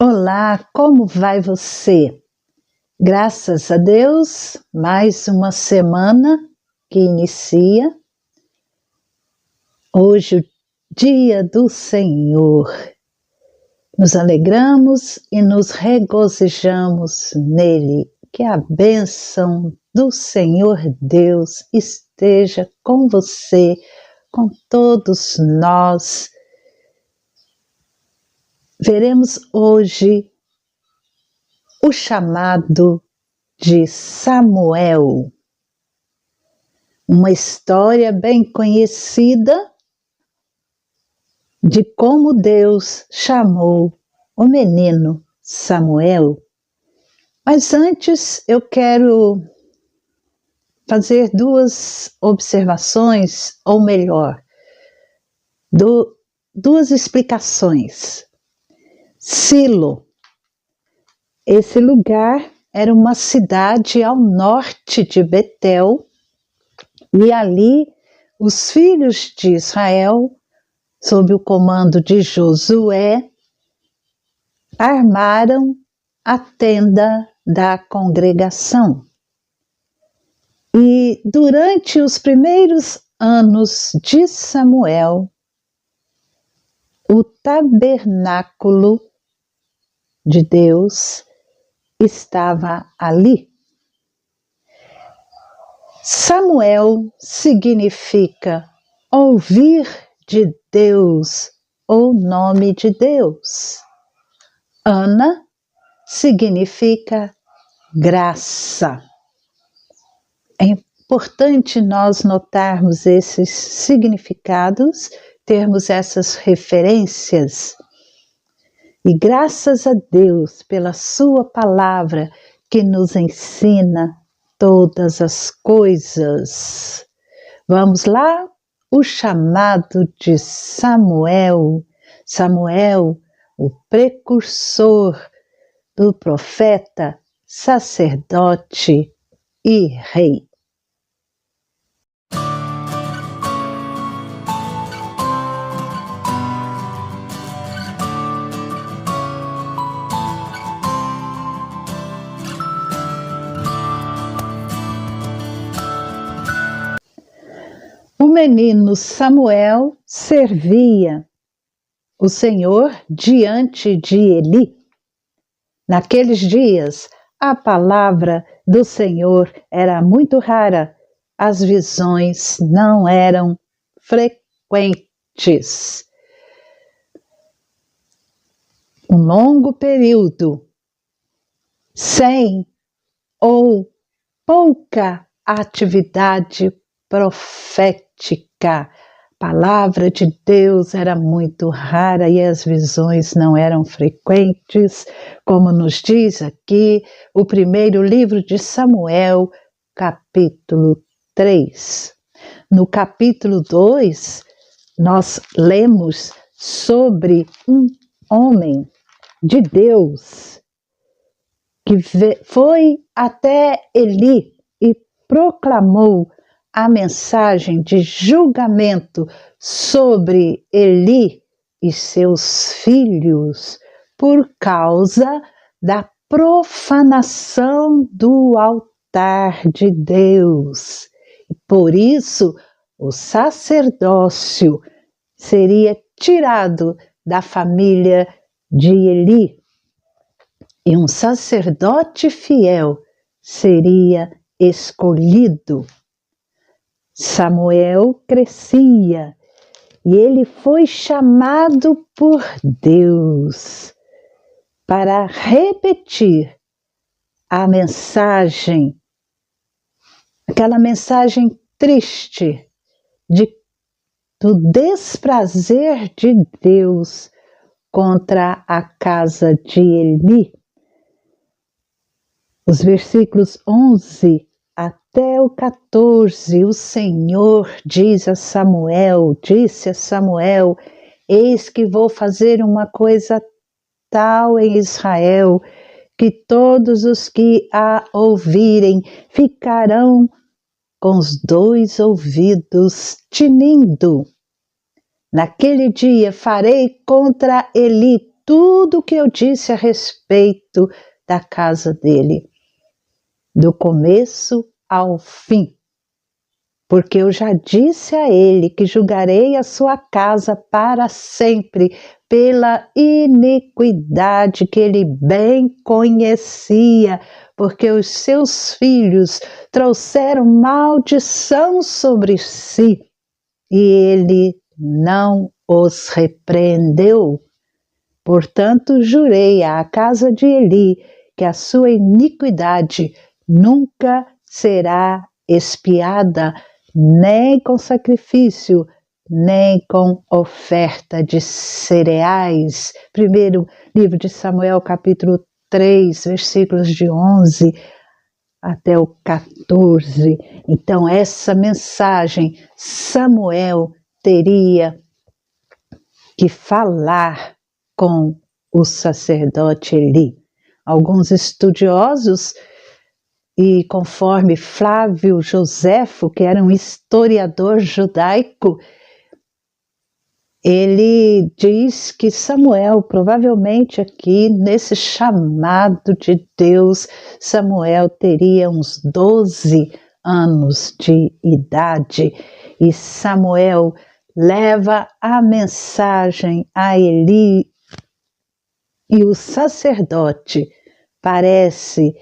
Olá, como vai você? Graças a Deus, mais uma semana que inicia. Hoje, o dia do Senhor. Nos alegramos e nos regozijamos nele. Que a bênção do Senhor Deus esteja com você, com todos nós. Veremos hoje o chamado de Samuel, uma história bem conhecida de como Deus chamou o menino Samuel. Mas antes eu quero fazer duas observações, ou melhor, duas explicações. Silo. Esse lugar era uma cidade ao norte de Betel, e ali os filhos de Israel, sob o comando de Josué, armaram a tenda da congregação. E durante os primeiros anos de Samuel, o tabernáculo de Deus estava ali. Samuel significa ouvir de Deus ou nome de Deus. Ana significa graça. É importante nós notarmos esses significados, termos essas referências. E graças a Deus pela sua palavra que nos ensina todas as coisas. Vamos lá? O chamado de Samuel. Samuel, o precursor do profeta, sacerdote e rei. O menino Samuel servia o Senhor diante de Eli. Naqueles dias, a palavra do Senhor era muito rara, as visões não eram frequentes. Um longo período sem ou pouca atividade profética. A palavra de Deus era muito rara e as visões não eram frequentes, como nos diz aqui o primeiro livro de Samuel, capítulo 3. No capítulo 2, nós lemos sobre um homem de Deus que foi até Eli e proclamou a mensagem de julgamento sobre Eli e seus filhos por causa da profanação do altar de Deus. E por isso, o sacerdócio seria tirado da família de Eli e um sacerdote fiel seria escolhido. Samuel crescia e ele foi chamado por Deus para repetir a mensagem, aquela mensagem triste do desprazer de Deus contra a casa de Eli. Os versículos 11 até o 14, o Senhor disse a Samuel, eis que vou fazer uma coisa tal em Israel, que todos os que a ouvirem ficarão com os 2 ouvidos tinindo. Naquele dia farei contra Eli tudo o que eu disse a respeito da casa dele, do começo ao fim. Porque eu já disse a ele que julgarei a sua casa para sempre, pela iniquidade que ele bem conhecia, porque os seus filhos trouxeram maldição sobre si, e ele não os repreendeu. Portanto, jurei à casa de Eli que a sua iniquidade nunca será expiada, nem com sacrifício, nem com oferta de cereais. Primeiro livro de Samuel, capítulo 3, versículos de 11 até o 14. Então, essa mensagem, Samuel teria que falar com o sacerdote Eli. Alguns estudiosos, e conforme Flávio Joséfo, que era um historiador judaico, ele diz que Samuel, provavelmente aqui nesse chamado de Deus, Samuel teria uns 12 anos de idade, e Samuel leva a mensagem a Eli, e o sacerdote parece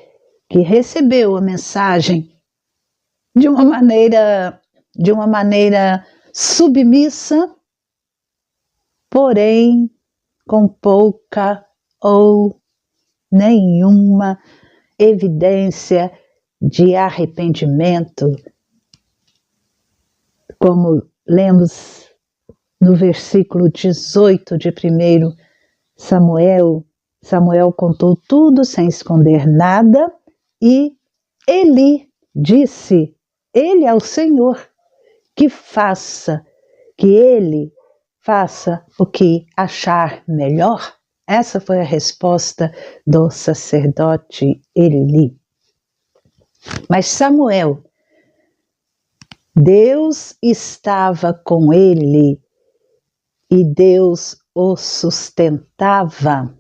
que recebeu a mensagem de uma maneira submissa, porém com pouca ou nenhuma evidência de arrependimento, como lemos no versículo 18 de 1 Samuel. Samuel contou tudo sem esconder nada, e Eli disse, ele ao Senhor, que ele faça o que achar melhor. Essa foi a resposta do sacerdote Eli. Mas Samuel, Deus estava com ele e Deus o sustentava.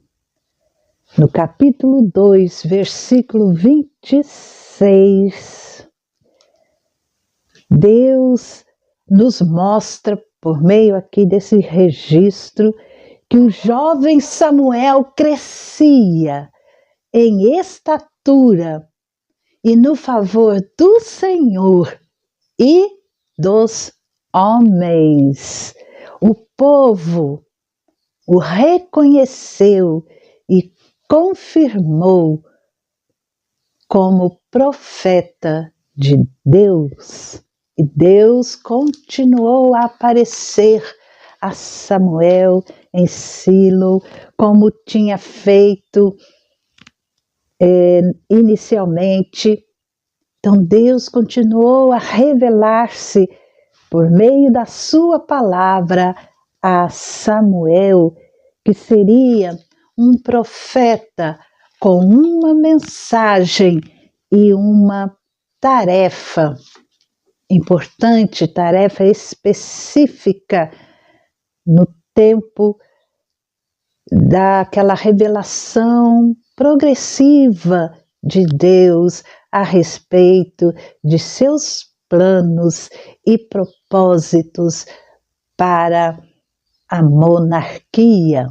No capítulo 2, versículo 26, Deus nos mostra, por meio aqui desse registro, que o jovem Samuel crescia em estatura e no favor do Senhor e dos homens. O povo o reconheceu e confirmou como profeta de Deus. E Deus continuou a aparecer a Samuel em Silo, como tinha feito inicialmente. Então Deus continuou a revelar-se por meio da sua palavra a Samuel, que seria um profeta com uma mensagem e uma tarefa importante, tarefa específica no tempo daquela revelação progressiva de Deus a respeito de seus planos e propósitos para a monarquia.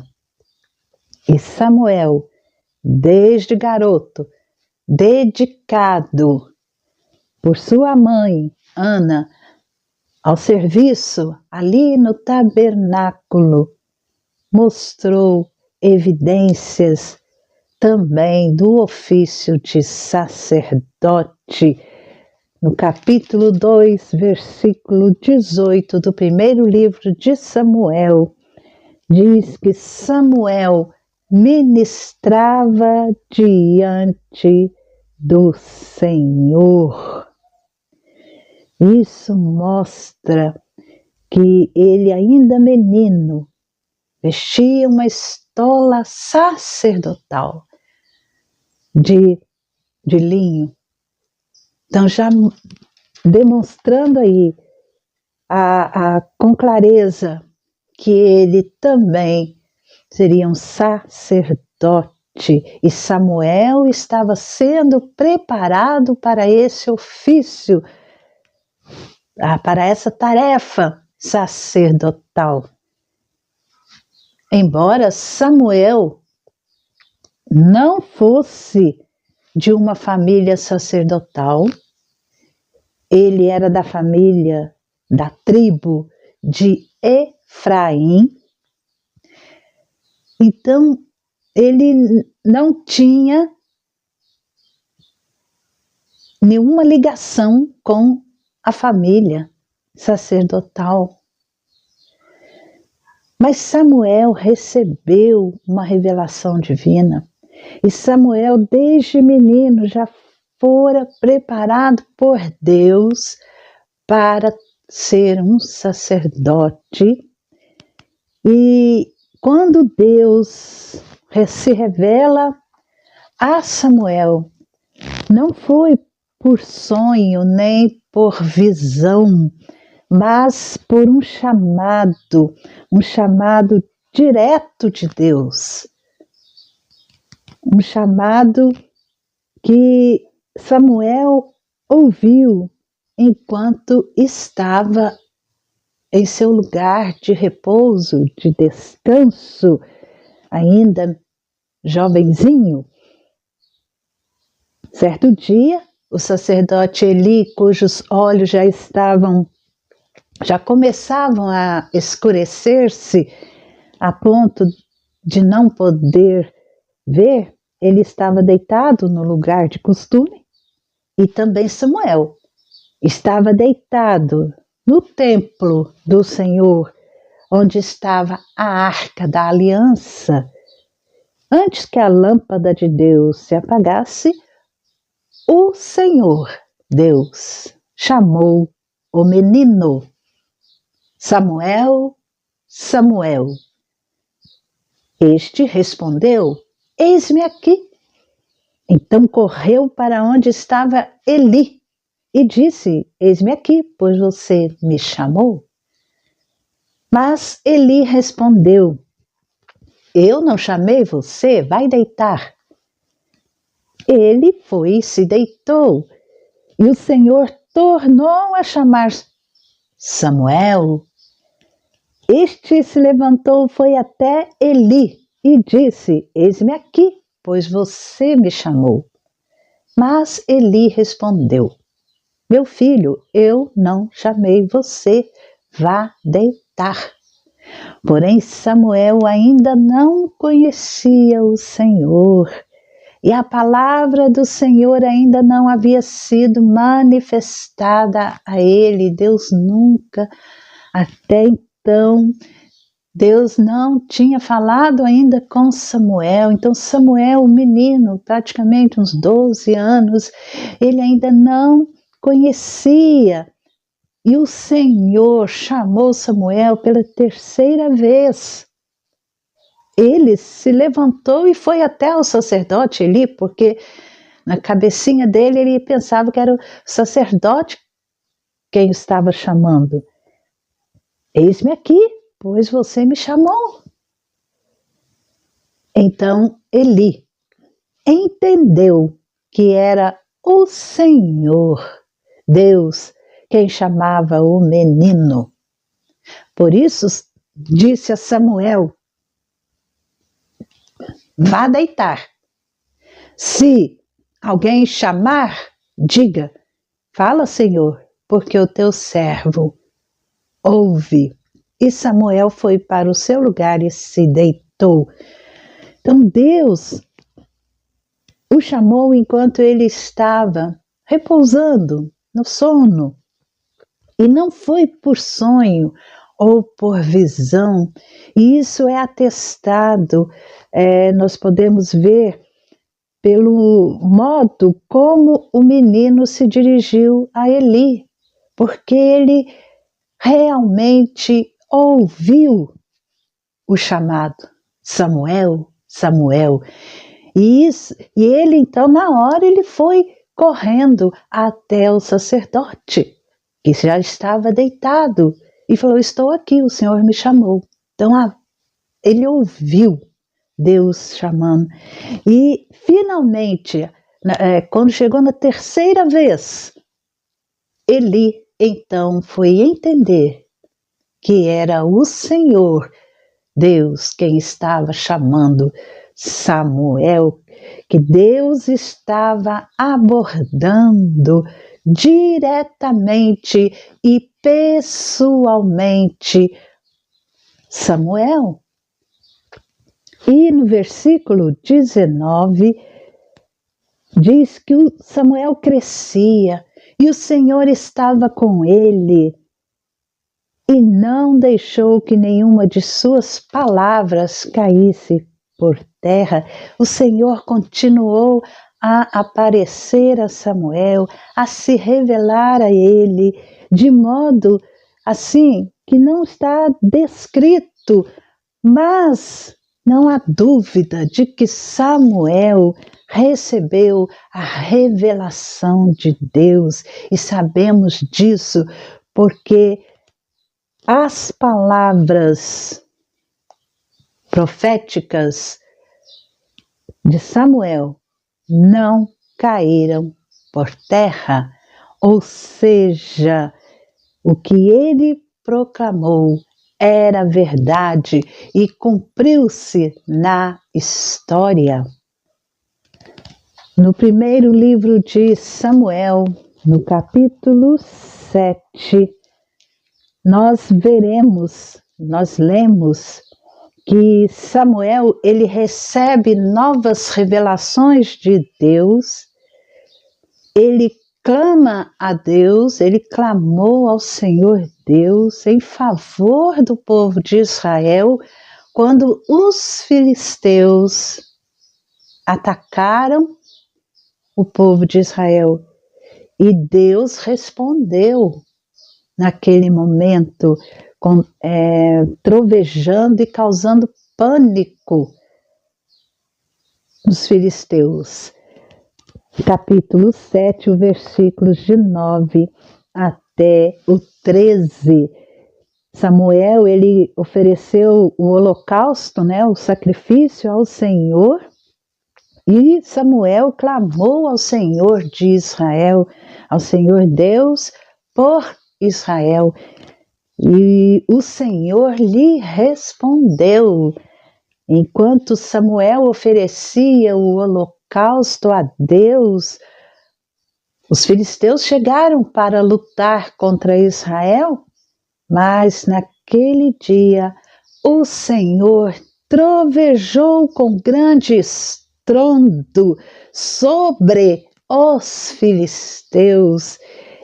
E Samuel, desde garoto, dedicado por sua mãe, Ana, ao serviço ali no tabernáculo, mostrou evidências também do ofício de sacerdote. No capítulo 2, versículo 18 do primeiro livro de Samuel, diz que Samuel ministrava diante do Senhor. Isso mostra que ele, ainda menino, vestia uma estola sacerdotal de linho. Então, já demonstrando aí com clareza que ele também seria um sacerdote, e Samuel estava sendo preparado para esse ofício, para essa tarefa sacerdotal. Embora Samuel não fosse de uma família sacerdotal, ele era da família, da tribo de Efraim. Então, ele não tinha nenhuma ligação com a família sacerdotal. Mas Samuel recebeu uma revelação divina. E Samuel, desde menino, já fora preparado por Deus para ser um sacerdote. E quando Deus se revela a Samuel, não foi por sonho nem por visão, mas por um chamado direto de Deus. Um chamado que Samuel ouviu enquanto estava em seu lugar de repouso, de descanso, ainda jovenzinho. Certo dia, o sacerdote Eli, cujos olhos já começavam a escurecer-se a ponto de não poder ver, ele estava deitado no lugar de costume, e também Samuel estava deitado no templo do Senhor, onde estava a arca da aliança. Antes que a lâmpada de Deus se apagasse, o Senhor, Deus, chamou o menino: Samuel, Samuel. Este respondeu: Eis-me aqui. Então correu para onde estava Eli e disse: Eis-me aqui, pois você me chamou. Mas Eli respondeu: Eu não chamei você, vai deitar. Ele foi e se deitou, e o Senhor tornou a chamar: Samuel. Este se levantou, foi até Eli e disse: Eis-me aqui, pois você me chamou. Mas Eli respondeu: Meu filho, eu não chamei você, vá deitar. Porém, Samuel ainda não conhecia o Senhor, e a palavra do Senhor ainda não havia sido manifestada a ele. Deus nunca, até então, Deus não tinha falado ainda com Samuel. Então Samuel, um menino, praticamente uns 12 anos, ele ainda não conhecia. E o Senhor chamou Samuel pela terceira vez. Ele se levantou e foi até o sacerdote Eli, porque na cabecinha dele ele pensava que era o sacerdote quem estava chamando. Eis-me aqui, pois você me chamou. Então Eli entendeu que era o Senhor, Deus, quem chamava o menino. Por isso disse a Samuel: Vá deitar. Se alguém chamar, diga: Fala, Senhor, porque o teu servo ouve. E Samuel foi para o seu lugar e se deitou. Então Deus o chamou enquanto ele estava repousando no sono. E não foi por sonho ou por visão. E isso é atestado, nós podemos ver pelo modo como o menino se dirigiu a Eli, porque ele realmente ouviu o chamado: Samuel, Samuel. E ele então, na hora, ele foi correndo até o sacerdote, que já estava deitado, e falou: Estou aqui, o Senhor me chamou. Então ele ouviu Deus chamando. E finalmente, quando chegou na terceira vez, Eli então foi entender que era o Senhor Deus quem estava chamando Samuel, que Deus estava abordando diretamente e pessoalmente Samuel. E no versículo 19 diz que o Samuel crescia e o Senhor estava com ele e não deixou que nenhuma de suas palavras caísse por terra. O Senhor continuou a aparecer a Samuel, a se revelar a ele, de modo assim que não está descrito, mas não há dúvida de que Samuel recebeu a revelação de Deus, e sabemos disso porque as palavras proféticas de Samuel não caíram por terra, ou seja, o que ele proclamou era verdade e cumpriu-se na história. No primeiro livro de Samuel, no capítulo 7, nós lemos que Samuel ele recebe novas revelações de Deus, ele clama a Deus, ele clamou ao Senhor Deus em favor do povo de Israel quando os filisteus atacaram o povo de Israel. E Deus respondeu naquele momento, trovejando e causando pânico nos filisteus. Capítulo 7, versículos de 9 até o 13. Samuel, ele ofereceu o holocausto, o sacrifício ao Senhor, e Samuel clamou ao Senhor de Israel, ao Senhor Deus, por Israel. E o Senhor lhe respondeu. Enquanto Samuel oferecia o holocausto a Deus, os filisteus chegaram para lutar contra Israel, mas naquele dia o Senhor trovejou com grande estrondo sobre os filisteus.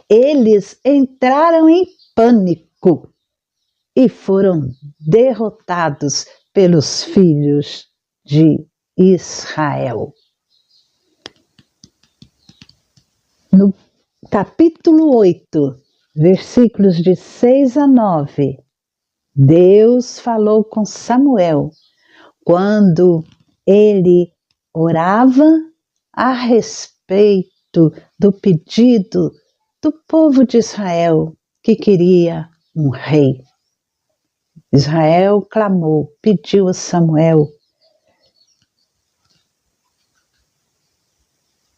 Eles entraram em pânico e foram derrotados pelos filhos de Israel. No capítulo 8, versículos de 6 a 9, Deus falou com Samuel quando ele orava a respeito do pedido do povo de Israel que queria um rei. Israel clamou, pediu a Samuel: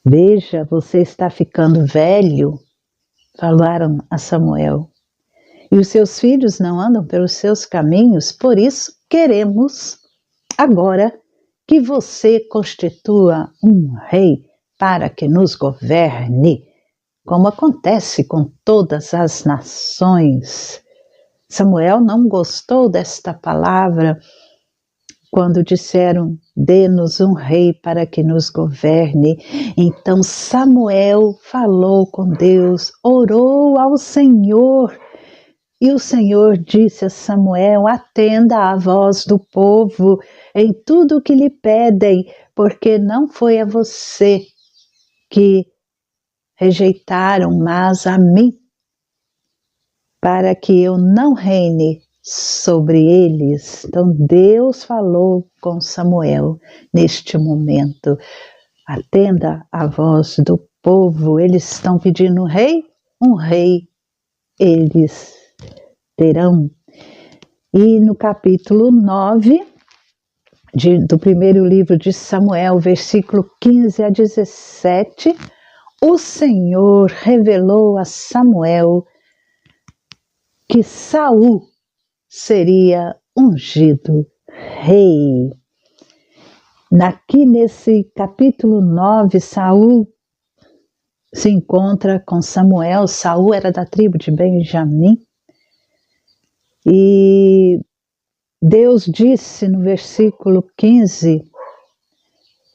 veja, você está ficando velho, falaram a Samuel, e os seus filhos não andam pelos seus caminhos, por isso queremos agora que você constitua um rei para que nos governe, como acontece com todas as nações. Samuel não gostou desta palavra quando disseram: dê-nos um rei para que nos governe. Então Samuel falou com Deus, orou ao Senhor, e o Senhor disse a Samuel: atenda à voz do povo em tudo o que lhe pedem, porque não foi a você que rejeitaram, mas a mim, para que eu não reine sobre eles. Então Deus falou com Samuel neste momento: atenda à voz do povo, eles estão pedindo um rei eles terão. E no capítulo 9, do primeiro livro de Samuel, versículo 15 a 17, o Senhor revelou a Samuel que Saul seria ungido rei. Aqui nesse capítulo 9, Saul se encontra com Samuel. Saul era da tribo de Benjamim. E Deus disse no versículo 15,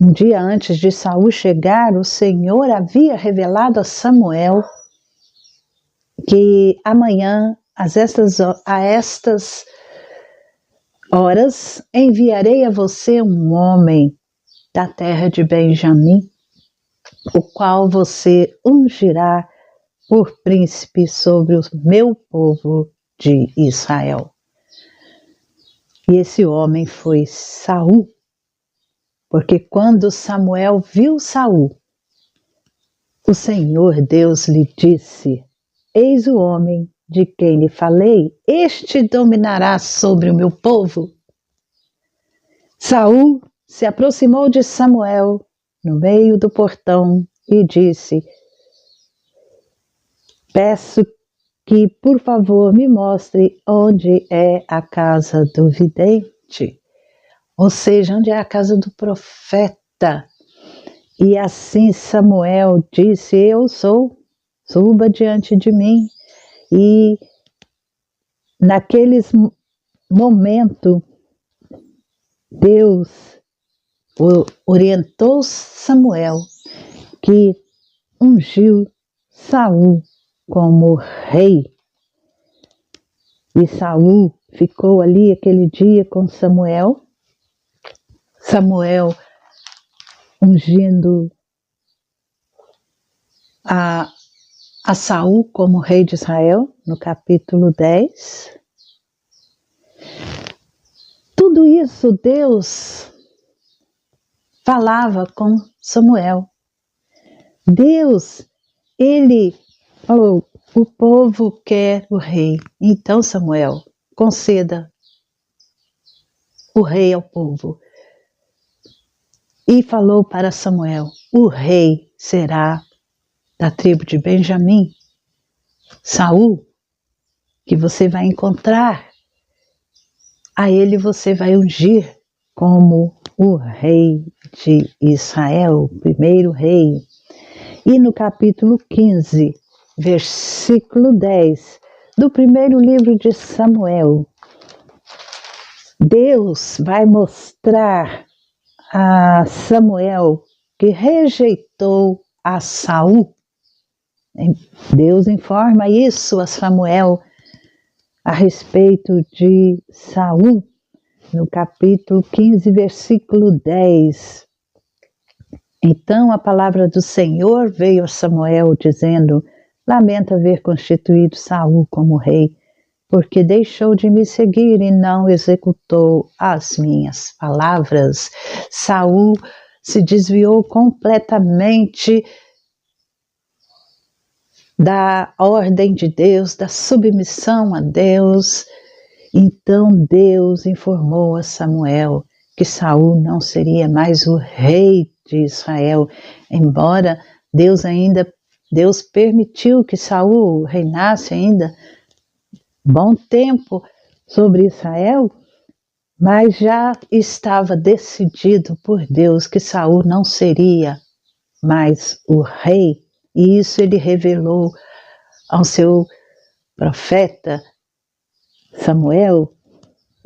um dia antes de Saul chegar, o Senhor havia revelado a Samuel que amanhã, a estas horas, enviarei a você um homem da terra de Benjamim, o qual você ungirá por príncipe sobre o meu povo de Israel. E esse homem foi Saul, porque quando Samuel viu Saul, o Senhor Deus lhe disse: eis o homem de quem lhe falei, este dominará sobre o meu povo. Saul se aproximou de Samuel no meio do portão e disse: peço que, por favor, me mostre onde é a casa do vidente, ou seja, onde é a casa do profeta. E assim Samuel disse: eu sou, suba diante de mim. E naquele momento, Deus orientou Samuel, que ungiu Saul como rei. E Saul ficou ali aquele dia com Samuel, Samuel ungindo a Saul como rei de Israel, no capítulo 10. Tudo isso Deus falava com Samuel. Deus, ele falou: o povo quer o rei. Então, Samuel, conceda o rei ao povo. E falou para Samuel: o rei será da tribo de Benjamim, Saul, que você vai encontrar. A ele você vai ungir como o rei de Israel, o primeiro rei. E no capítulo 15, versículo 10, do primeiro livro de Samuel, Deus vai mostrar a Samuel que rejeitou a Saul. Deus informa isso a Samuel a respeito de Saul, no capítulo 15, versículo 10. Então a palavra do Senhor veio a Samuel, dizendo: lamento haver constituído Saul como rei, porque deixou de me seguir e não executou as minhas palavras. Saul se desviou completamente da ordem de Deus, da submissão a Deus. Então Deus informou a Samuel que Saul não seria mais o rei de Israel, embora Deus permitiu que Saul reinasse ainda bom tempo sobre Israel, mas já estava decidido por Deus que Saul não seria mais o rei, e isso ele revelou ao seu profeta Samuel.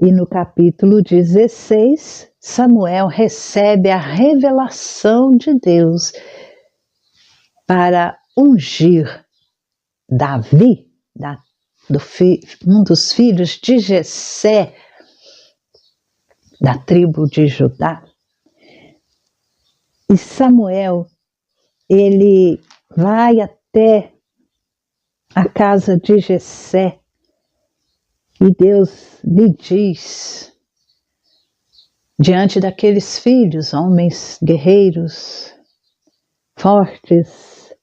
E no capítulo 16, Samuel recebe a revelação de Deus para ungir Davi, um dos filhos de Jessé, da tribo de Judá. E Samuel, ele vai até a casa de Jessé e Deus lhe diz, diante daqueles filhos, homens guerreiros, fortes,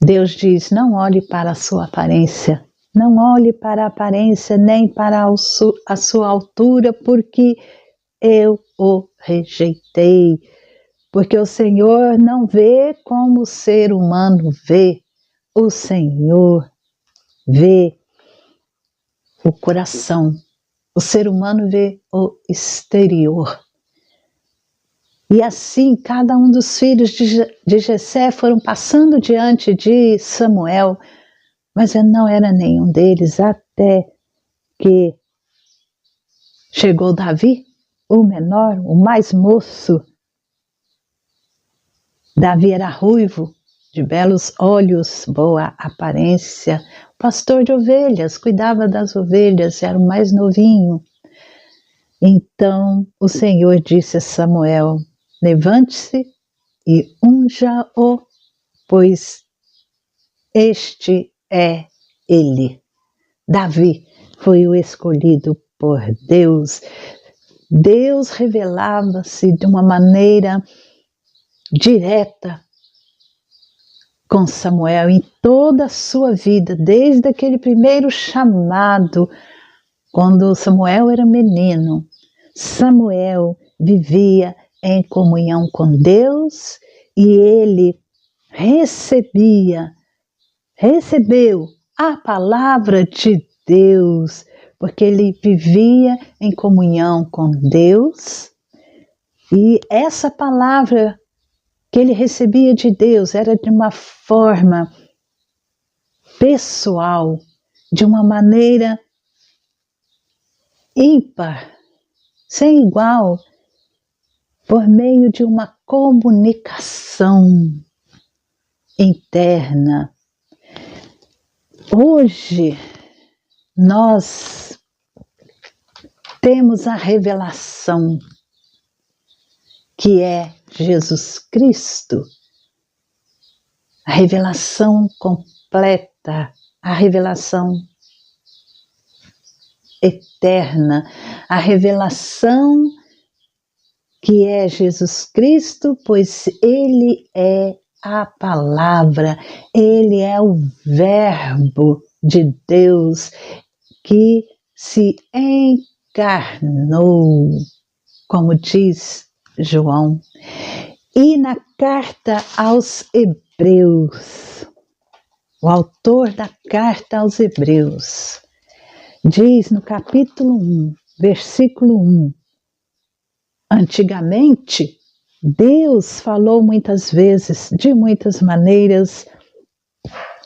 Deus diz: não olhe para a sua aparência, Não olhe para a aparência nem para a sua altura, porque eu o rejeitei. Porque o Senhor não vê como o ser humano vê. O Senhor vê o coração. O ser humano vê o exterior. E assim, cada um dos filhos de Jessé foram passando diante de Samuel, mas não era nenhum deles, até que chegou Davi, o menor, o mais moço. Davi era ruivo, de belos olhos, boa aparência, pastor de ovelhas, cuidava das ovelhas, era o mais novinho. Então o Senhor disse a Samuel: levante-se e unja-o, pois este é ele. Davi foi o escolhido por Deus. Deus revelava-se de uma maneira direta com Samuel em toda a sua vida, desde aquele primeiro chamado, quando Samuel era menino. Samuel vivia em comunhão com Deus e ele recebeu a palavra de Deus, porque ele vivia em comunhão com Deus, e essa palavra que ele recebia de Deus era de uma forma pessoal, de uma maneira ímpar, sem igual, por meio de uma comunicação interna. Hoje, nós temos a revelação que é Jesus Cristo, a revelação completa, a revelação eterna, a revelação que é Jesus Cristo, pois Ele é a palavra, Ele é o Verbo de Deus que se encarnou, como diz João. E na carta aos Hebreus, o autor da carta aos Hebreus diz no capítulo 1, versículo 1, antigamente Deus falou muitas vezes, de muitas maneiras,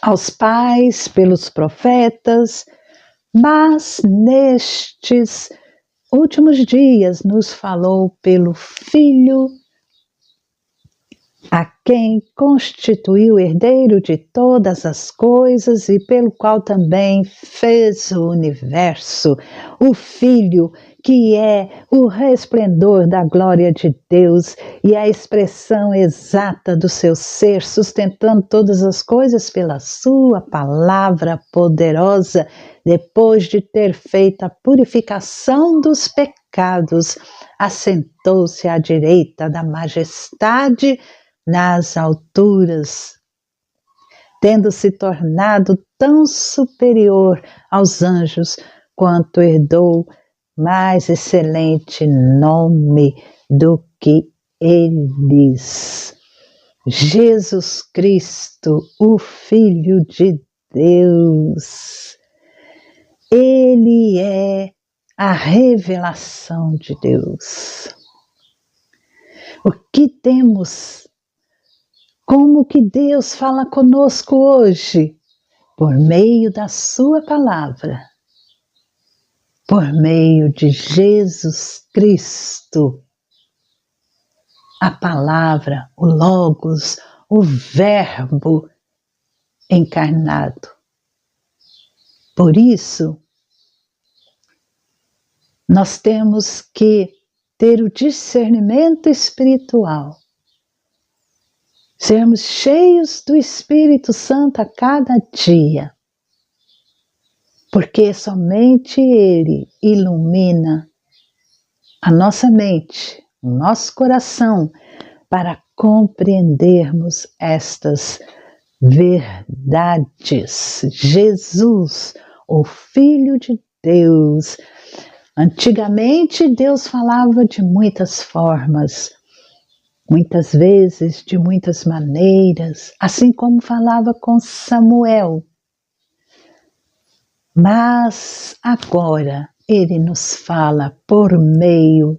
aos pais, pelos profetas, mas nestes últimos dias nos falou pelo Filho, a quem constituiu herdeiro de todas as coisas e pelo qual também fez o universo, o Filho, que é o resplendor da glória de Deus e a expressão exata do seu ser, sustentando todas as coisas pela sua palavra poderosa, depois de ter feito a purificação dos pecados, assentou-se à direita da majestade nas alturas, tendo se tornado tão superior aos anjos quanto herdou mais excelente nome do que eles. Jesus Cristo, o Filho de Deus, Ele é a revelação de Deus. O que temos? Como que Deus fala conosco hoje? Por meio da sua palavra, por meio de Jesus Cristo, a palavra, o Logos, o Verbo encarnado. Por isso, nós temos que ter o discernimento espiritual, sermos cheios do Espírito Santo a cada dia, porque somente Ele ilumina a nossa mente, o nosso coração, para compreendermos estas verdades. Jesus, o Filho de Deus. Antigamente Deus falava de muitas formas, muitas vezes, de muitas maneiras, assim como falava com Samuel. Mas agora Ele nos fala por meio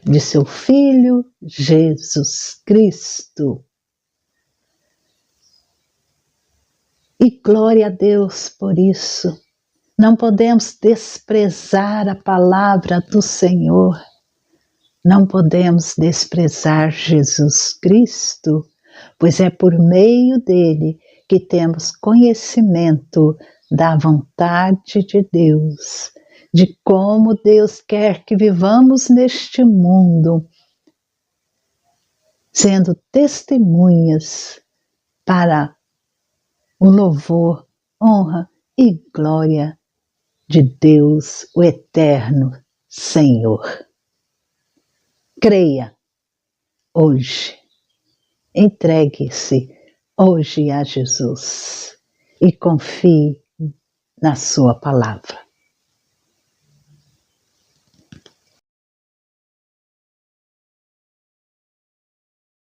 de seu Filho Jesus Cristo. E glória a Deus por isso. Não podemos desprezar a palavra do Senhor. Não podemos desprezar Jesus Cristo, pois é por meio dele que temos conhecimento da vontade de Deus, de como Deus quer que vivamos neste mundo, sendo testemunhas para o louvor, honra e glória de Deus, o eterno Senhor. Creia hoje, entregue-se hoje a Jesus e confie na sua palavra.